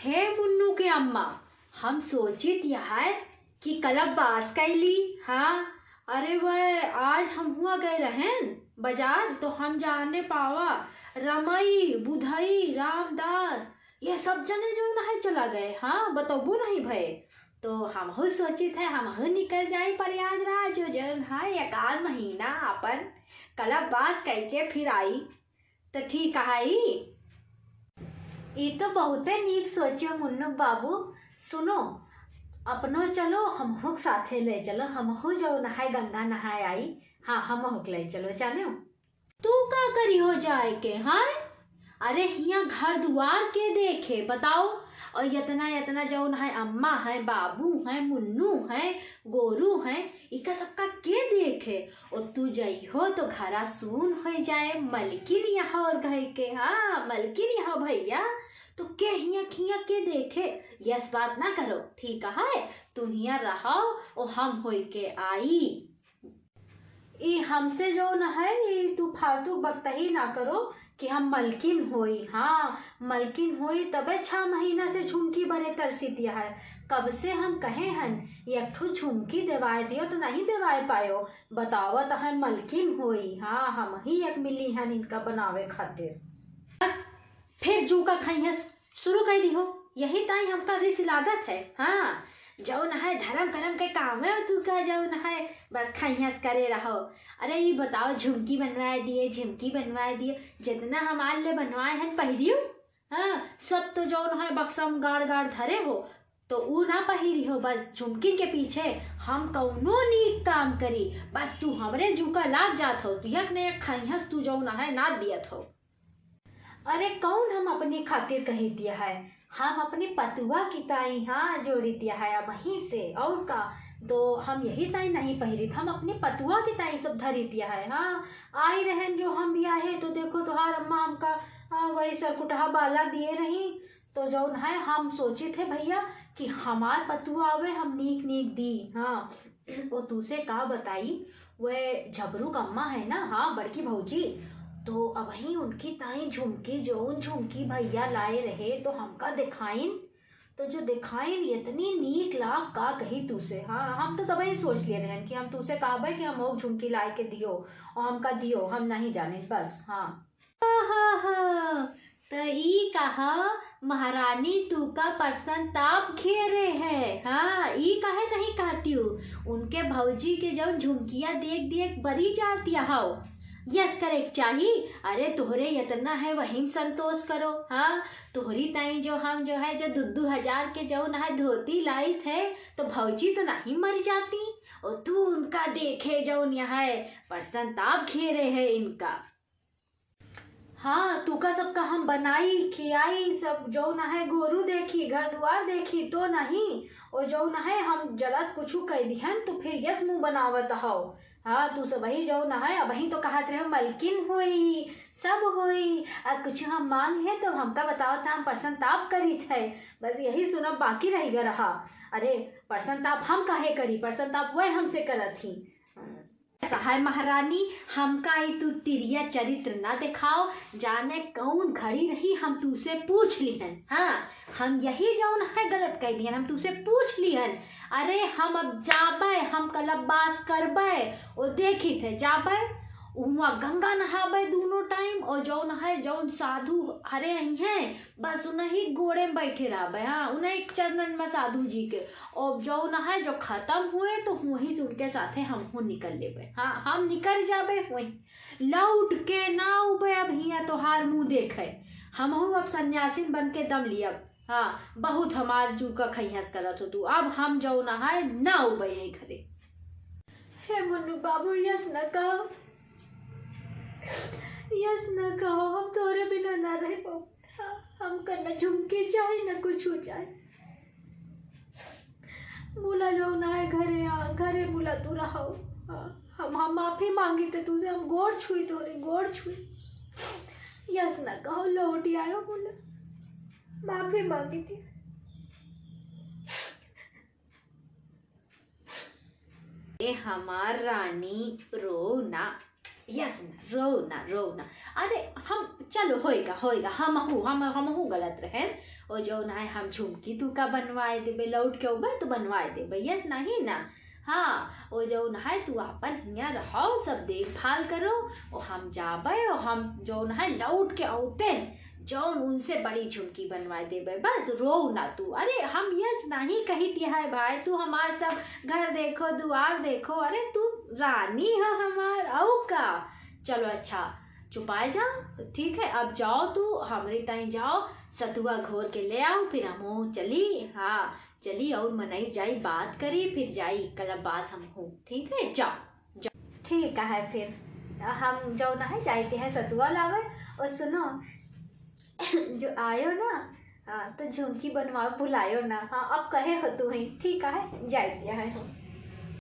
हे मुन्नू के अम्मा, हम सोचित है कि कल बास कैली। हाँ, अरे वह आज हम हुआ गए रहें बाजार, तो हम जाने पावा रमई बुधई रामदास ये सब जने जो ना है चला गए। हाँ, बतबू नहीं भय, तो हम हो सोचित है हम हो निकल जाए प्रयागराज जो है एकाल महीना अपन कल बास कैके फिर आई तो ठीक है। ये तो बहुते नीक सोचियो मुन्नू बाबू। सुनो, अपनो चलो हमहुक साथे ले चलो, हमहु जो नहाए गंगा नहाए आई। हाँ, हमहुक ले चलो जाने। तू का करी हो जाए के? हाँ, अरे हिया घर दुआर के देखे बताओ, और इतना इतना जो है अम्मा है बाबू है मुन्नू है गोरू है, इका सबका के देखे। और तू जई हो तो घरा सुन हो जाए, मलकिन यहाँ और घर के। हाँ, मलकिन यहाँ भैया, तो के हिया खिया के देखे। यस बात ना करो, ठीक है? तू हिया रहो और हम हो के आई। ये हमसे जो न है ये तू फालतू बकतही ना करो कि हम मलकिन होई। हाँ, मलकिन होई तबे 6 महीना से झुमकी बने तरसीतिया है। कब से हम कहे हन एक ठो झुमकी देवाए दियो तो नहीं देवाए पायो। बताओ तो है मलकिन होई। हाँ, हम ही एक मिली हन इनका बनावे खातिर। बस फिर जू का खैया शुरू कर दी हो, यही ताई हमका रिस लागत है। हाँ, जो न है धर्म करम के काम है, तू का जो न है बस खैहस करे रहो। अरे ये बताओ, झुमकी बनवाए दिए, झुमकी बनवाए दिए, जितना हमारे लिए बनवाए हैं पहिरियो। हाँ, सब तो जो न है बक्सा में गाड़ गाड़ धरे हो, तो ऊ ना पहिरी हो। बस झुमकिन के पीछे हम कौनो नीक काम करी, बस तू हमरे झुका लाग जात हो। तू एक ने एक खैहस तू जो न है ना दियत हो। अरे कौन हम अपनी खातिर कही दिया है, हम अपनी पतुआ की ताई हाँ जोड़ी दिया है अब वहीं से और का। तो हम यही ताई नहीं पहिरित, हम अपनी पतुआ की ताई सब धरी दिया है। हाँ, आई रहन जो हम भी आए तो देखो तुहार अम्मा हमका वही सरकुटहा बाला दिए रही। तो जो है हम सोचे थे भैया कि हमार पतुआ आवे हम नीक नीक दी। हाँ, वो तुसे का बताई, वह झबरू अम्मा है ना, हाँ बड़की भौजी, तो अब ही उनकी ताई झुमकी जो झुमकी भैया लाए रहे तो हमका दिखाइन। तो जो दिखाइन इतनी नीक लाग का कही तुसे। हाँ, हम तो तब ही सोच लिए रहे कि हम तुसे कहबे कि हम झुमकी लाए के दियो और हमका दियो, हम नहीं जाने बस। हाँ, तो ई कहा महारानी तू का पर्सन ताप घेरे है। हाँ, ई कहे नहीं कहती हूँ, उनके भौजी के जो झुमकिया देख देख बरी जाती हाउ। यस करेक्ट चाहिए। अरे तोहरे इतना है वहीं संतोष करो। हाँ, तोहरी ताई जो हम जो है जो 2-2 हजार के जो ना है धोती लाई थे, तो भौजी तो नहीं मर जाती। और तू उनका देखे जो यहाँ है पर्सन ताप घेरे है इनका। हाँ, तू का सबका हम बनाई खियाई सब जो ना है गोरू देखी घर द्वार देखी तो नहीं, और जो ना है हम जरा कुछ कह दिहन तो फिर यस मुंह बनावत हो। हाँ, तू सब ही जो ना है अब ही तो कहत रहे मलकिन होई सब होई। कुछ हम मांग है तो हमका बताओ था, हम पर्सन ताप करी थे, बस यही सुनब बाकी रह गया रहा। अरे पर्सन ताप हम काहे करी, पर्सन ताप वह हमसे करत थी। सहाय महारानी, हमका ही तू तिरिया चरित्र ना दिखाओ, जाने कौन घड़ी रही हम तुसे पूछ लिहन। हाँ, हम यही जौन है गलत कह दियन, हम तुसे पूछ लिहन। अरे हम अब जाबे, हम कलबास करबे, और देखी थे जाबे वहाँ गंगा नहाबे दोनों टाइम, और जौन है जौन साधु हरे हैं बस उन्हीं गोड़े में बैठे रहबे। हाँ, उन्हीं चरणन में साधु जी के, और जौन है जो खत्म हुए तो वहीं से उनके साथे हम निकल लेबे। हाँ, हम निकल जाबे वहीं लौट के ना उबे। अब हिया तोहार मुँह देखे हम अब सन्यासीन बन के दम लियब। हाँ, बहुत हमार जू का खैहस करत हो तू, अब हम जौन है ना उबे यही घरे। हे मुन्नू बाबू, यस न कहो, यस न कहो, हम तोरे बिना ना रह पाओ। हम करना झुमके जाए न कुछ हो जाए, मुला जो ना है घरे घरे मुला तू रहो। हम माफी मांगी थे तुझे, हम गोड़ छुई तोरे गोड़ छुई। यस न कहो, लौट आयो मुला, माफी मांगी थी। ए हमार रानी रो ना, यस ना, रो ना। अरे हम चलो होएगा हम गलत रहे। और जो ना है हम झुमकी तू का बनवाए देबे, लौट के उबर तू बनवाए देबे, यस नहीं ना। हाँ वो जो ना है तू अपन हियाँ रहो, सब देखभाल करो, और हम जाबे और हम जो ना है लौट के औते जौन उनसे बड़ी झुमकी बनवा देबे, बस रो ना तू। अरे हम यस नहीं कही दिया है भाई, तू हमार सब घर देखो दुआर देखो, अरे तू रानी है हमार औ का। चलो अच्छा चुपाए जाओ, ठीक है अब जाओ तू हमारी ताई जाओ, सतुआ घोर के ले आओ, फिर हम चली। हाँ चली और मनाई जाई, बात करी, फिर जाई कलबास हम हूँ, ठीक है जाओ जाओ। ठीक है फिर हम जो ना है जाते हैं सतुआ लावे। और सुनो जो आयो ना, हाँ तो झुमकी बनवा बुलायो ना। हाँ अब कहे हो तू ही, ठीक है जाते हैं हम।